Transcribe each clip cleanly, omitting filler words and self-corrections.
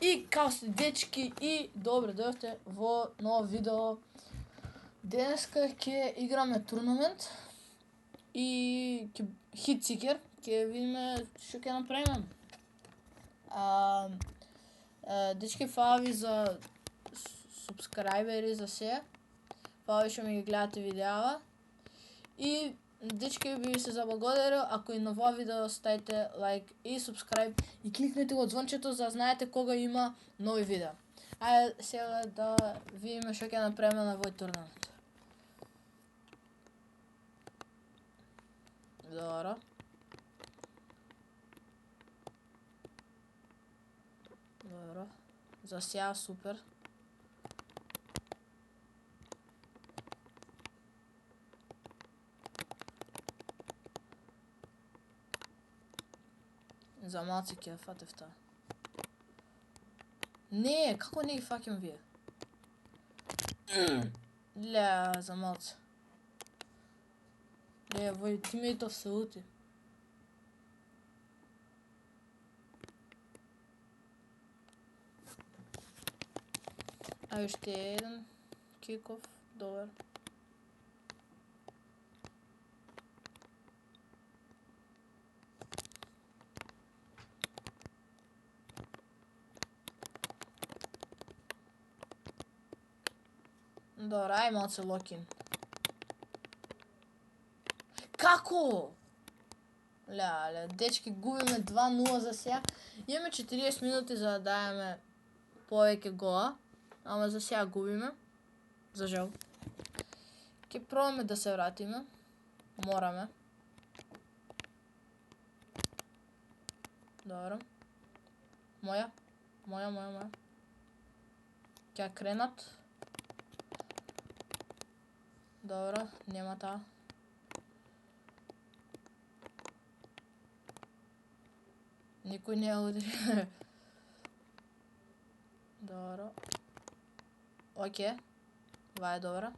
И као сте дечки и добре дојавте во ново видео. Денеска ќе играме турнамент и хит сикер, ќе видиме што ќе направиме. Дечки, фала ви за субскрајбери за се. Фала ви што ми ги гледате видеава. И дечки, би се заблагодарил ако и на ова видео ставите лайк и субскрајб и кликнете го звончето за да знаете кога има нови видеа. Ајде сега да видиме што ќе направиме на овој турнамент. Добро. Добро. За сега супер. За малци ќе фатев таа. Не, како не ги фаќам вие? Ле, за малци. Ле, вој тимејтов се ути. Ајде уште еден киков, добар. Добро, ај малце локин. Како? Леле, дечки, губиме 2-0 за сега. Имаме 40 минути за да даеме повеќе гола, ама за сега губиме. За жал. Ќе пробаме да се вратиме. Мораме. Добро. Моја. Ќе кренат. Добро, нема таа. Никој не ја удри. Добро. Оке. Ва е добра.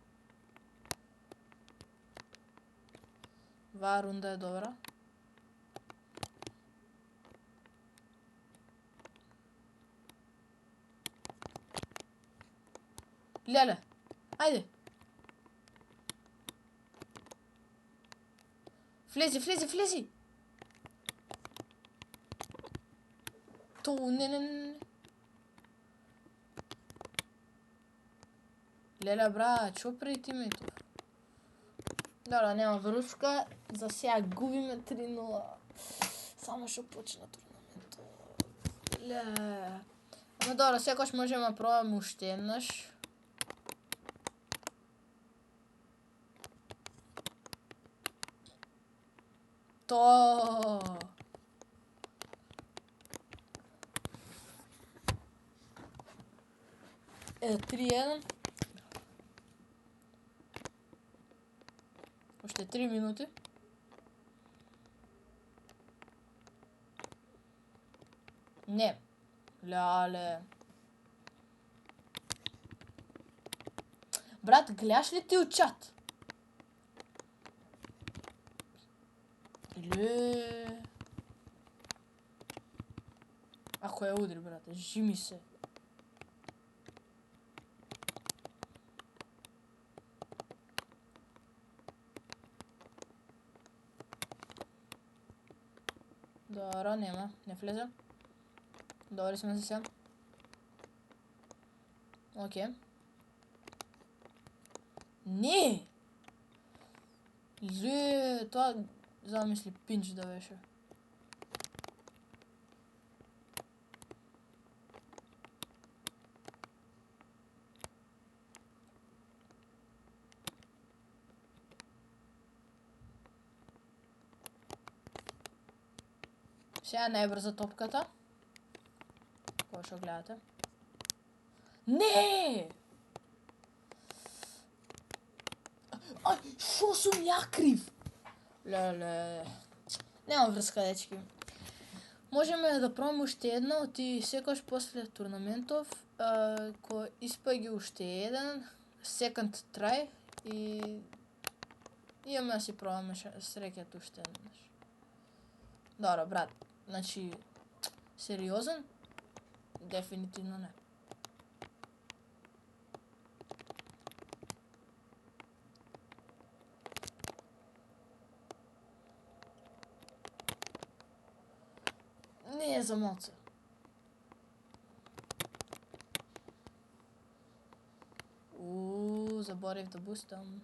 Ва рунда е добра. Леле, ајде. Влези. Ту, не. Леле, брат, шо преди тимејтов? Добро, нема врска. За сега губиме 3-0. Само шо почна турнаментот. Ле. Но добро, секојаш можеме да пробаме уште еднаш. То. Е, 3-1. Уште 3 минути. Не. Леле. Брат, гледаш ли ти у чат? Ле. Ако ја удри, брате, жими се. Добро, нема, не влезе. Добри сме за сега. Оке. Не! Ле, тоа замисли пинч да беше. Сега најбрза топката. Кој што гледате. Не! Ај, шо сум ја крив? Леле. Нема врска, дечки. Можеме да пробаме уште едно, ти секојаш после турнаментов, кој испаѓа уште еден, second try и имаме да си пробаме среќата уште еднаш. Добро, брат. Значи, сериозен? Дефинитивно не. Не е за моце. Заборев да бустам.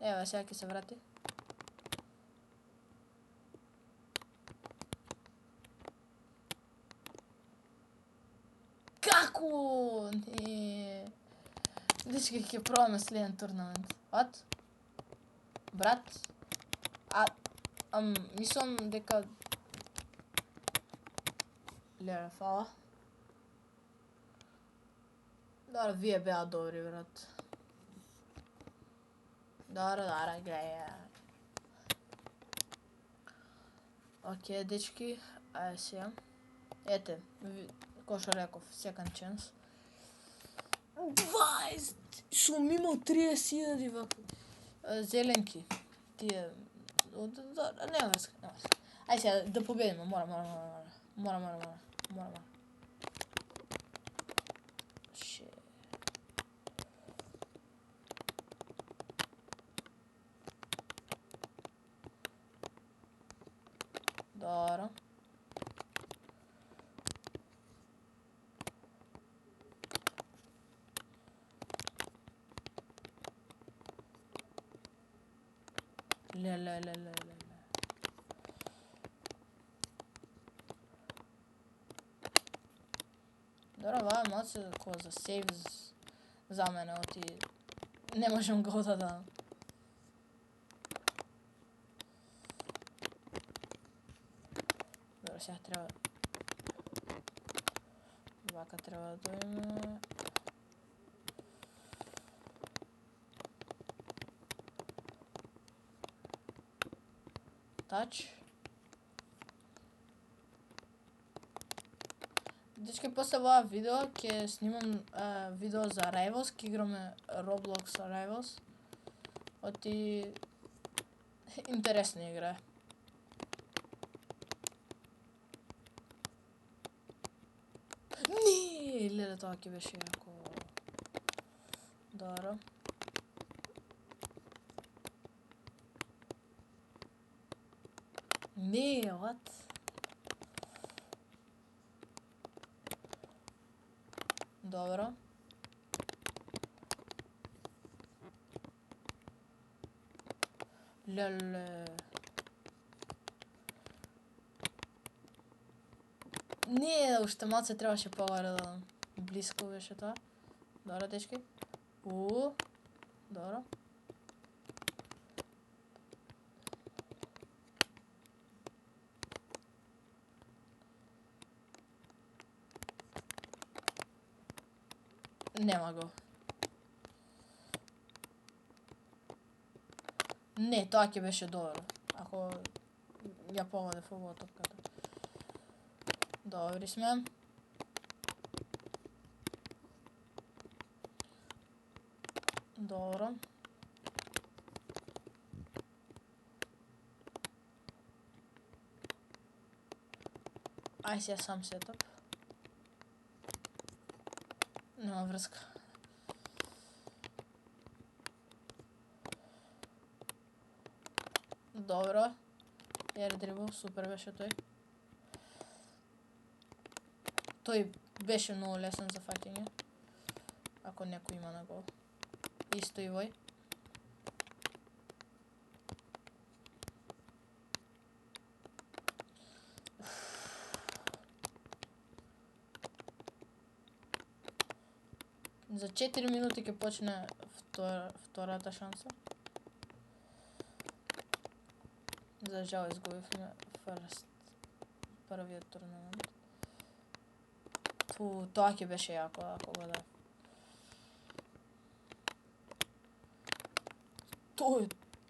Ева, сега ќе се врати. Како? Не. Дечки, ќе пробаме следен турнамент. What? Брат? Мислам дека... Леле, фала. Добре, вие беа добри, брат. Добре, гледа. Окей, дечки, ајде сега. Ете, кој што реков, second chance. 20! Шум имал 30.000 вака. Зеленки. Тие... Нема врска. Ајде сега, да победиме, мора. Добро. Леле. Добро, ова е малце како за сейв за мене, оти не можам го да дам. Добро, сега треба... Вака треба да дојме... Тач. Дечки, после ова видео ќе снимам видео за Rivals, ќе играме Roblox Rivals. Оти... интересна игра. Не, леле, тоа ќе беше јако. Добро. Не, what? Добро. Леле. Не, уште малце требаше поваре да дадам. Близко беше тоа. Добро, дечки. Добро. Нема го. Не, тоа ќе беше добро. Ако ја погодев оваа топката. Добри сме. Добро. Ај сега сам сетап. Нема врска. Добро. Air dribble, супер беше тој. Тој беше многу лесен за фаќање. Ако некој има на гол. Исто и вој. За 4 минути ќе почне втората шанса. За жал изгубивме првиот турнамент. Тоа ќе беше јако, ако го да.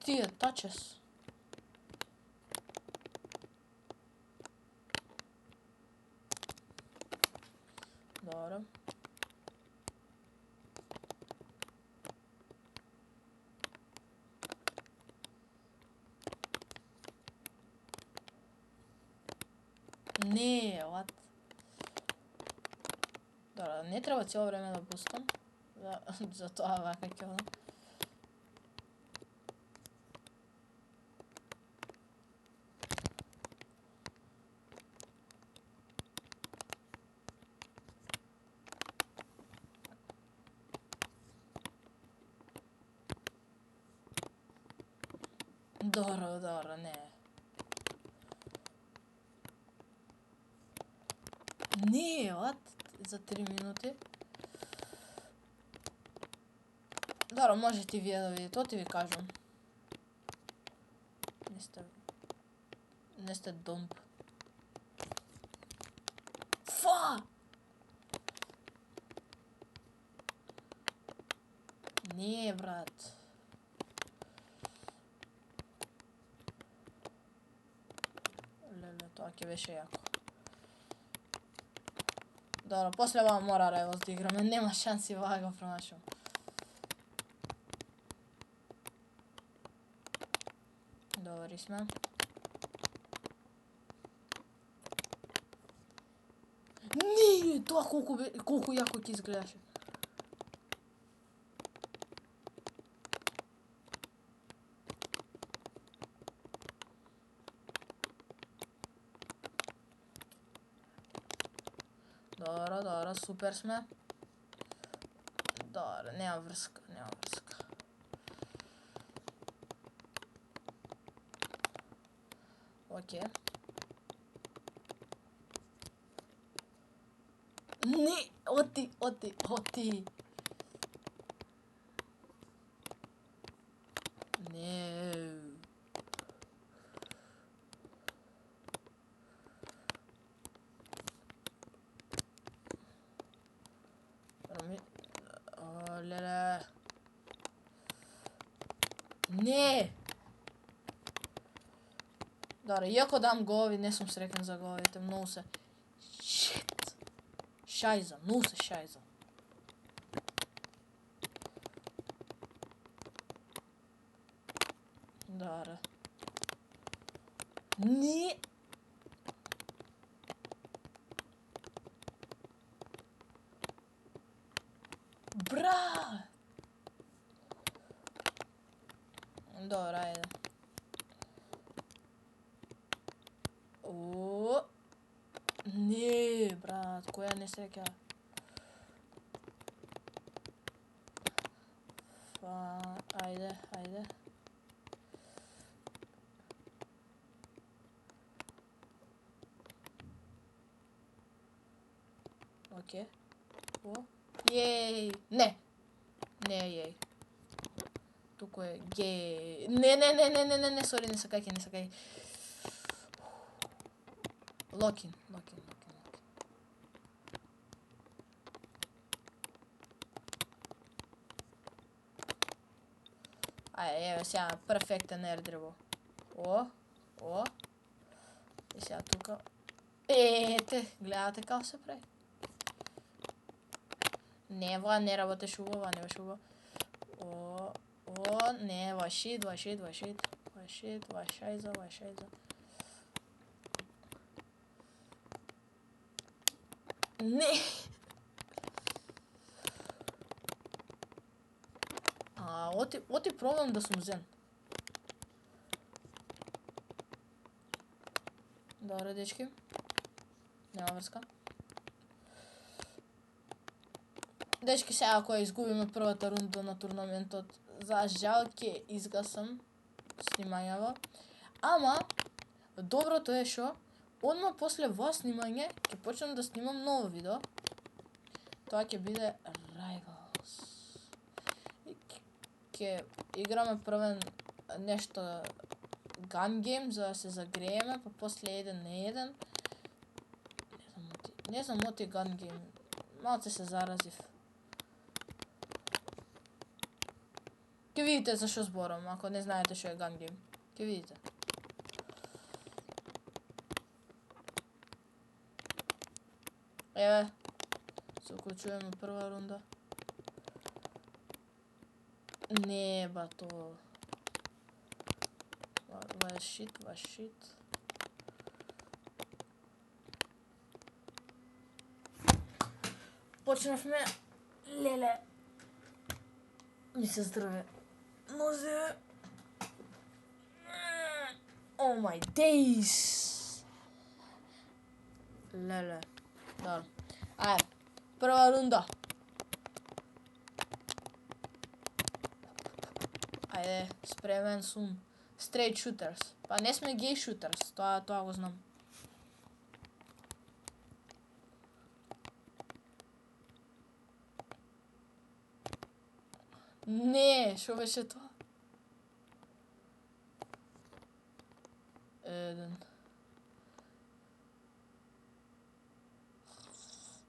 Тие тачес. Добро. Не, what? Добро, не треба цело време да пускам. За тоа вака ќе одам. Добро, не. Не, what? За 3 минути. Добро, можете и вие да видите, тоа ти ви кажам. Не сте домб. Фа! Не, брат. Леле, тоа ќе беше јако. Добро, после ова мора Rivals да играме, нема шанси ова го промашам. Добри сме. Не, тоа колку јако ќе изгледаше. Добро, супер сме. Добро, нема врска. Окей. Не, оти. Не. Леле. Не. Добро, иако дам голови, не сум среќен за головите, многу се. Шит. Шајза, многу се шајза. Добро. Не. Бра. Добро, ајде. Не, брат, која несреќа. Ајде. Окей. Јеј. Не, јеј. Туку е геј. Не, сори, не сакај. Локин. Ајде, еве сега перфектен ердрибл. И сега тука. Ете, гледате како се прави. Не, ова не работеше убаво, не беше убаво. Не, ова шит. Ова шајза. Не! Оти пробам да сум зен. Добре, дечки. Нема врска. Дечки, сега ако ја изгубиме првата рунда на турнаментот, за жал ќе изгасам снимањава. Ама, доброто е шо, одма после во снимање ќе почнам да снимам ново видео. Тоа ќе биде Rivals. Ќе играме првен нешто gun game за да се загрееме, па после 1 на 1. Не знам оти gun game. Малце се заразив. Ќе видите за што зборам, ако не знаете што е gun game. Ќе видите. Еве, се уклучуваме прва рунда. Не, бато. Ва шит. почнавме. Леле. Ми се здраве. Нозе. Oh my days. Леле. Добро. Ајде. Прва рунда. Ајде, спремен сум. Straight shooters. Па не сме gay shooters, тоа го знам. Не, шо беше тоа? Еден.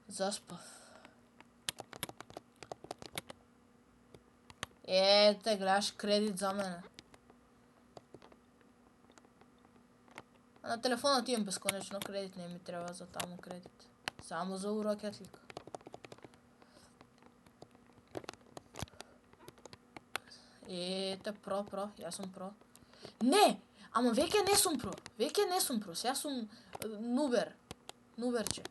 Заспав. Ете, гледаш кредит за мене. На телефонот имам бесконечно кредит, не ми треба за таму кредит. Само за урокетлик. Ете, про, јас сум про. Не! Ама веќе не сум про. Сега сум нуберче.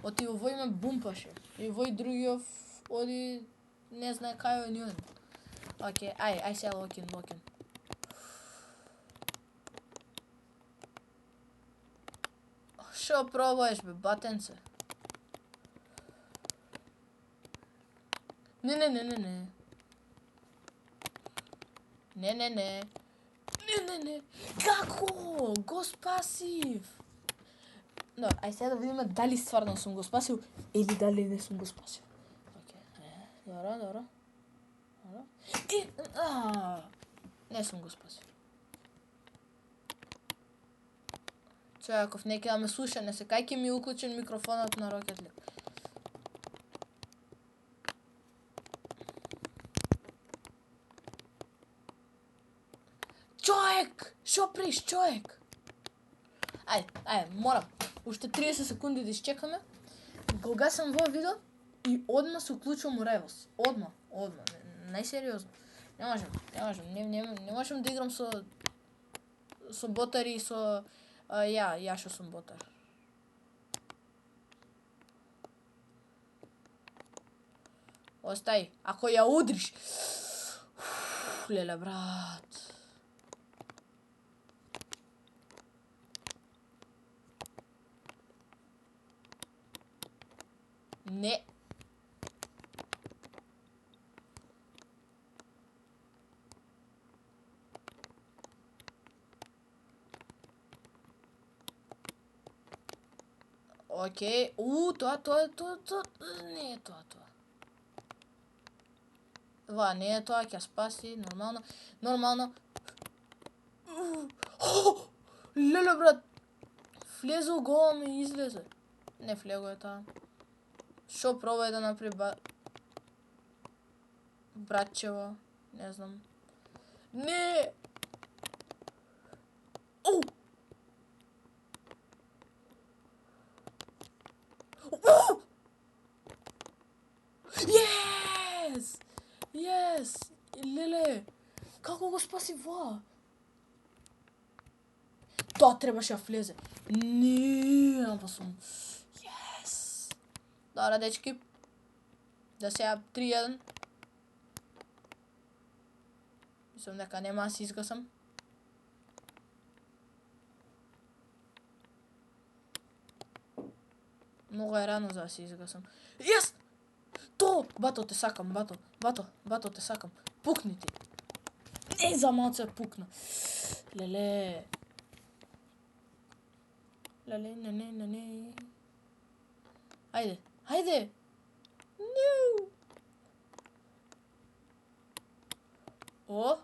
Оти овој ме бумпаше. И овој другиот оди не знае кај е нјон. Окей, ај се локин. Шо пробаеш бе, батенце? Не. Не. Како? Го спасив. Но, ај сега да видиме дали стварно сум го спасил или дали не сум го спасил. Окей. Добро. Не сум го спасил. Човеков, неќе да ме слуша, не се кај ќе ми уклучен микрофонот на Rocket League. Човек! Шо приш, човек? Ајде, морам. Уште 30 секунди да изчекаме. Го гасам во видео и одма се уклучувам у Rivals. Одма. Најсериозно. Не можам да играм со ботари и со ја што сум ботар. Остај, ако ја удриш. Леле, брат. Не. Окей. Тоа. Не е тоа. Ва, не е тоа, ќе спаси, нормално. Леле, брат. Влезо гол ми излезе. Не флего е таа. Шо пробај да направи братчево, не знам. Не! Yes! Леле! Како го спаси ва? Тоа требаше да влезе. Не, ама сум. Yes! Добра, дечки. Да сега 3-1. Мислам дека нема да се изгасам. Многу е рано за да се изгасам. Yes! То! Бато, те сакам, бато, те сакам. Пукни ти. Не, за малце пукна. Леле. Не. Ајде. No.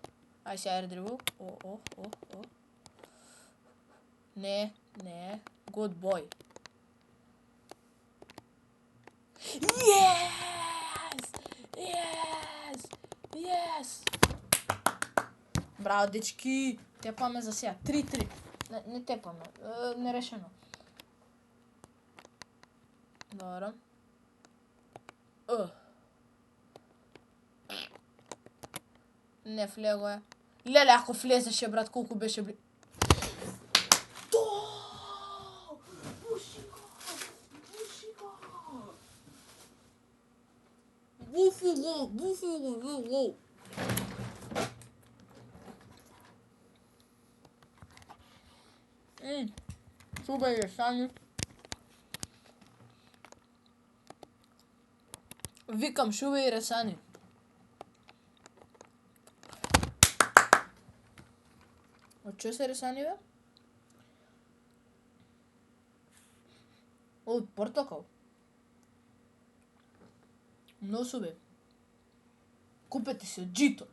Ај се аердрибл. Не. Good boy. Yes! Браво, дечки! Тепаме за сега. 3-3. Не тепаме. Нерешено. Добро. Не флего е. Леле, ако влезеше, брат, колку беше бли... буфало. Супер е сами. Викам шубе и ресани. Од чё се ресани, бе? Од портокал. Но субе. Купете се джитор.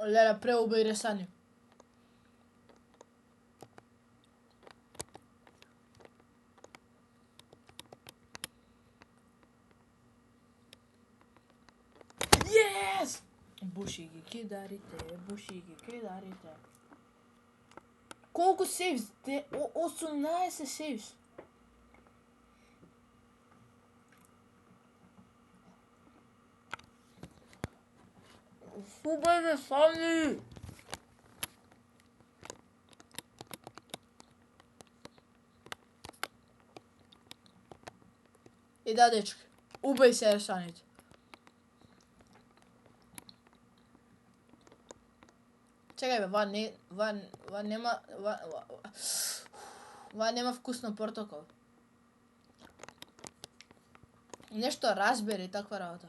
Лера преубај ресани. Yes! Буши ги кидарите. Колку сейвс? 18 сейвс. Супер ресани! И да, дечки, убај се ресаните. Чекај бе, нема вкусно портокал. Нешто разбери таква работа.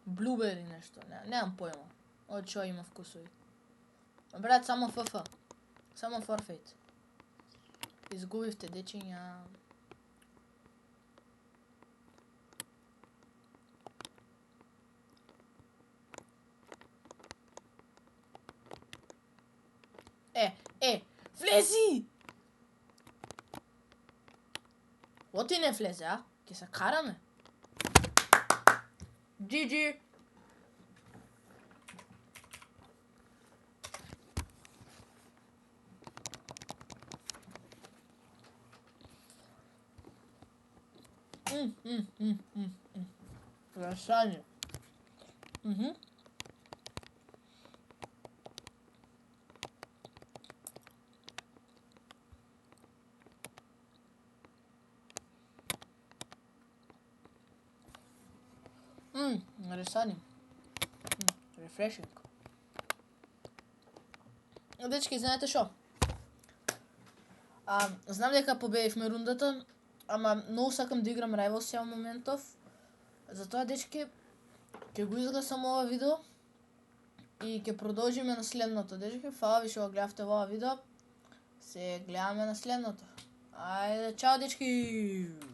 Блубери нешто, немам појма. Од што има вкусови. Брат, само ФФ. Само форфейт. Изгубивте, дечиња. Влези! Оти не влезе, а? Ке се караме. GG. Ресани. Ресани. Refreshing. Дечки, знаете шо? Знам дека победивме рундата, ама многу сакам да играм Rivals ја моментов. Затоа, дечки, ќе го изгасам ова видео и ќе продолжиме на следното. Дечки, фала ви што го гледавте ова видео. Се гледаме на следното. Ајде, чао, дечки!